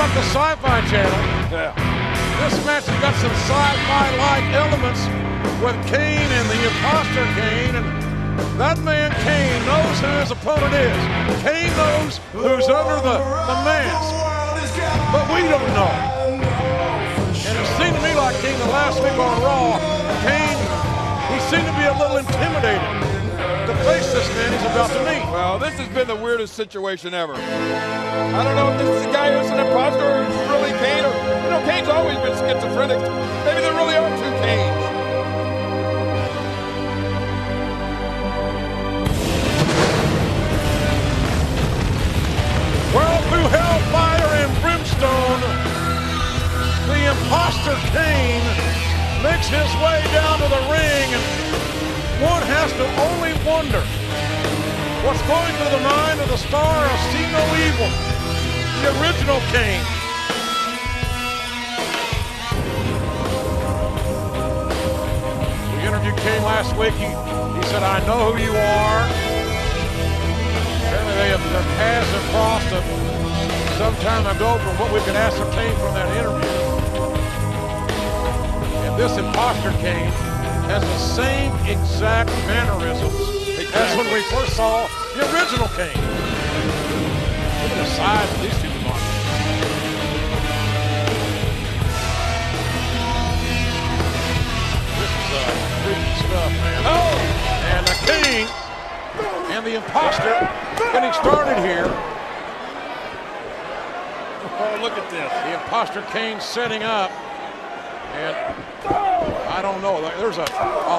about the Sci-Fi Channel? Yeah. This match has got some sci-fi-like elements with Kane and the Imposter Kane, and that man Kane knows who his opponent is. Kane knows who's under the mask, but we don't know. And it seemed to me like Kane the last week on Raw, Kane, he seemed to be a little intimidated to face this man he's about to meet. Well, this has been the weirdest situation ever. I don't know if this is a guy who's an imposter or it's really Kane, or, you know, Kane's always been schizophrenic. Maybe there really are two Kanes. Well, through hellfire and brimstone, the Imposter Kane makes his way down to the ring, and one has to only wonder what's going through the mind of the star of See No Evil, the original Kane. We interviewed Kane last week. He said, "I know who you are." Apparently their paths have crossed some time ago from what we can ascertain from that interview. And this Imposter Kane has the same exact mannerisms as when we first saw the original Kane. Look at the size of these two monsters. This is freaky stuff, man. Oh! And the King and the Imposter getting started here. Oh, look at this. The Imposter Kane setting up. And I don't know, there's a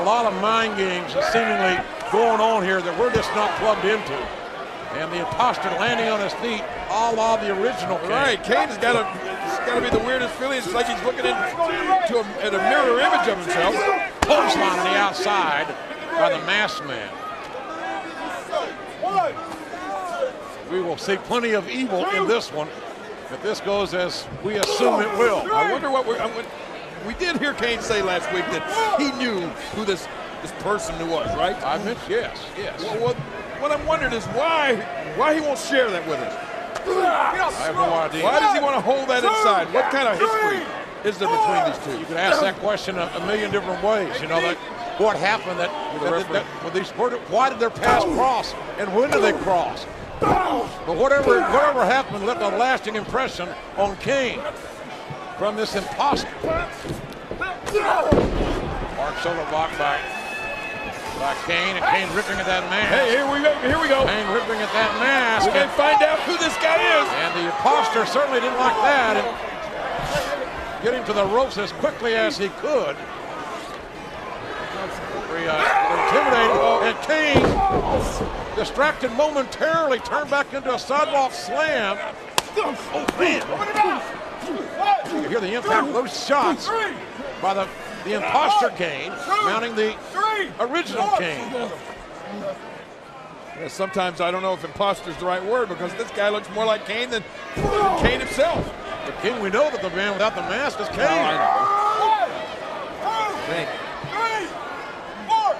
lot of mind games seemingly going on here that we're just not plugged into. And the Imposter landing on his feet, a la the original Kane. Right, Kane has got to be the weirdest feeling. It's like he's looking at a mirror image of himself. Clothesline on the outside by the masked man. We will see plenty of evil in this one, if this goes as we assume it will. I wonder what we did hear Kane say last week that he knew who this person was, right? I meant yes. Well, what I'm wondering is why he won't share that with us. I have no idea. Why does he want to hold that inside? What kind of history is there between these two? You can ask that question a million different ways. You know, that what happened with these? Why did their paths cross, and when did they cross? But whatever happened left a lasting impression on Kane from this imposter. Hard shoulder block by Kane, and Kane ripping at that mask. Hey, here we go. Kane ripping at that mask. We're going to find out who this guy is. And the imposter certainly didn't like that. And get him to the ropes as quickly as he could. Intimidating. And Kane, distracted momentarily, turned back into a sidewalk slam. Oh, man. You hear the impact of those shots by the Imposter Kane mounting the original Kane. Yeah, sometimes I don't know if imposter is the right word, because this guy looks more like Kane than Kane himself. But King, we know that the man without the mask is Kane. Oh,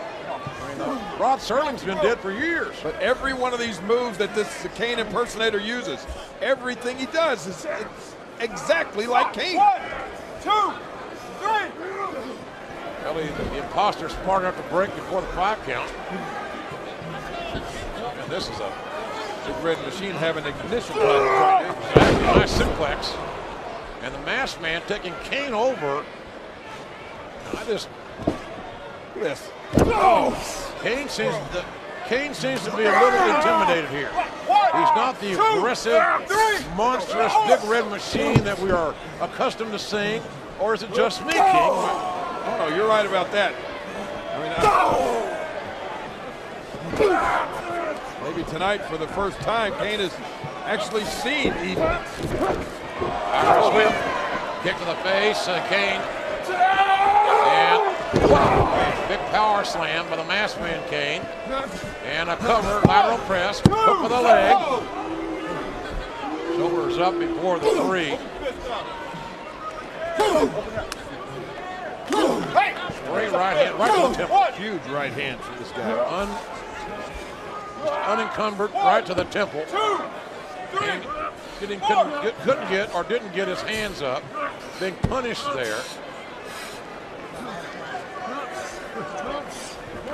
I know. Rod Serling's been dead for years. But every one of these moves that this Kane impersonator uses, everything he does is exactly like Kane. 1, 2, 3. Well, the imposter's smart enough to break before the 5 count. And this is a big red machine having ignition problems right now. exactly nice suplex. And the masked man taking Kane over. I just This. Oh, Kane seems to be a little intimidated here. He's not the aggressive, monstrous, big red machine that we are accustomed to seeing. Or is it just me, King? Oh, no, you're right about that. I mean, maybe tonight, for the first time, Kane has actually seen evil. Kick to the face, Kane. And big power slam by the masked man Kane. And a cover, lateral press, hook with the leg. Shoulders up before the 3. Straight right hand, right to the temple. Huge right hand for this guy. Unencumbered, right to the temple. couldn't get or didn't get his hands up, being punished there.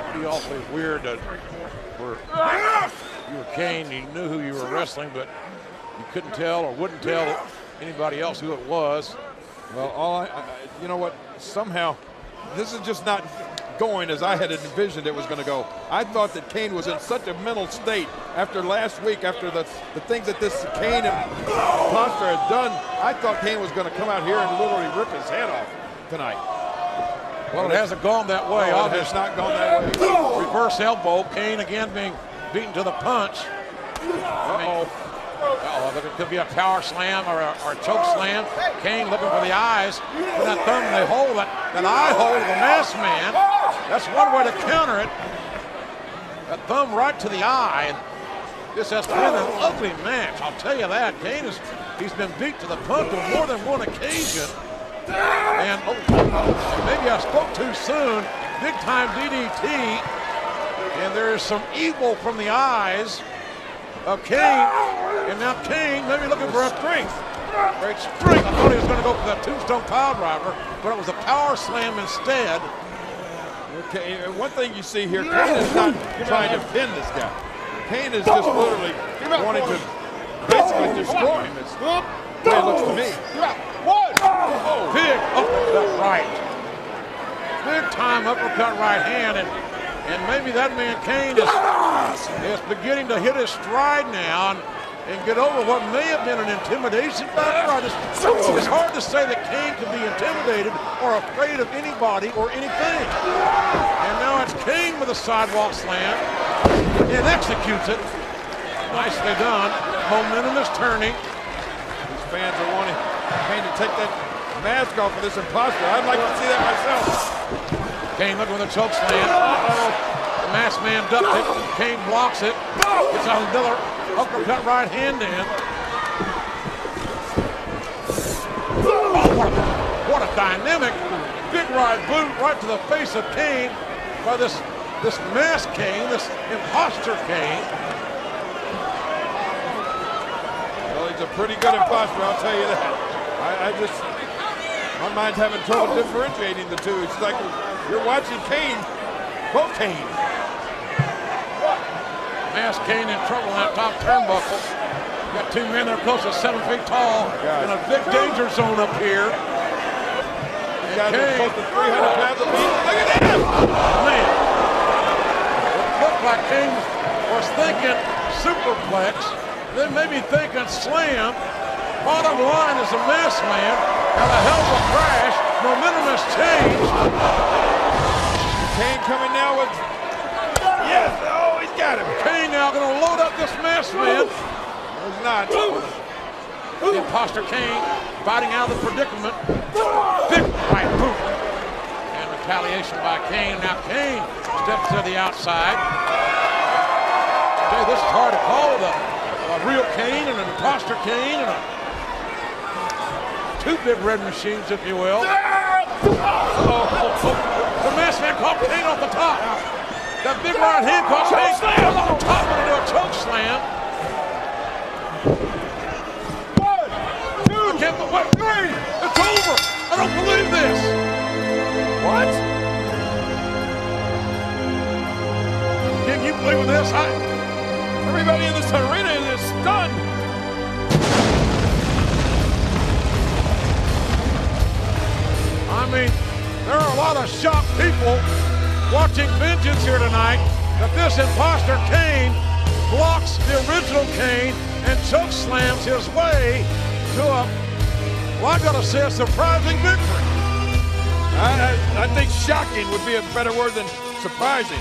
It'd be awfully weird that you were Kane, you knew who you were wrestling, but you couldn't tell or wouldn't tell anybody else who it was. Well, you know what? Somehow, this is just not going as I had envisioned it was going to go. I thought that Kane was in such a mental state after last week, after the things that this Kane and Imposter had done. I thought Kane was going to come out here and literally rip his head off tonight. Well, it hasn't gone that way. No, it has not gone that way. Reverse elbow. Kane again being beaten to the punch. It could be a power slam or a choke slam. Kane looking for the eyes. With that thumb, they hold that eye hold of the masked man. That's one way to counter it. That thumb right to the eye. This has been an ugly match, I'll tell you that. Kane he's been beat to the punch on more than one occasion. And maybe I spoke too soon. Big time DDT. And there is some evil from the eyes of Kane. And now Kane maybe looking for a strength. Great strength. I thought he was going to go for that tombstone pile driver, but it was a power slam instead. Okay, one thing you see here, Kane is not trying to pin this guy. Kane is just literally wanting to basically destroy him. It's the way it looks to me. Big uppercut right. Big time uppercut right hand, and maybe that man Kane is beginning to hit his stride now and get over what may have been an intimidation factor. It's hard to say that Kane can be intimidated or afraid of anybody or anything. And now it's Kane with a sidewalk slam and executes it. Nicely done. Momentum is turning. These fans are wanting Kane to take that mask off of this imposter. I'd like to see that myself. Kane looking with a choke slam. The masked man ducked it. Kane blocks it. Gets another uppercut right hand in. Oh, what a dynamic big right boot right to the face of Kane by this masked Kane, this imposter Kane. Well, he's a pretty good imposter, I'll tell you that. My mind's having trouble differentiating the two. It's like you're watching Kane, both Kane. Masked Kane in trouble in that top turnbuckle. Got two men that are close to 7 feet tall in a big danger zone up here. These guys are close to 300 pounds apiece. Look at that! Man, it looked like Kane was thinking superplex, then maybe thinking slam. Bottom line is a masked man had a hell of a crash. Momentum has changed. Kane coming now with, yes, oh, he's got him. Kane now going to load up this masked man. No, he's not. The imposter Kane fighting out of the predicament. Big right boot. And retaliation by Kane. Now Kane steps to the outside. Okay, this is hard to call with a real Kane and an imposter Kane and two big red machines, if you will. The masked man caught Kane off the top. That big right hand caught Kane off the top into a choke slam. 1, 2, Wait, 3. It's over. I don't believe this. What? Can you believe this? Everybody in this arena is stunned. I mean, there are a lot of shocked people watching Vengeance here tonight that this imposter Kane blocks the original Kane and choke slams his way to well, I've got to say, a surprising victory. I think shocking would be a better word than surprising.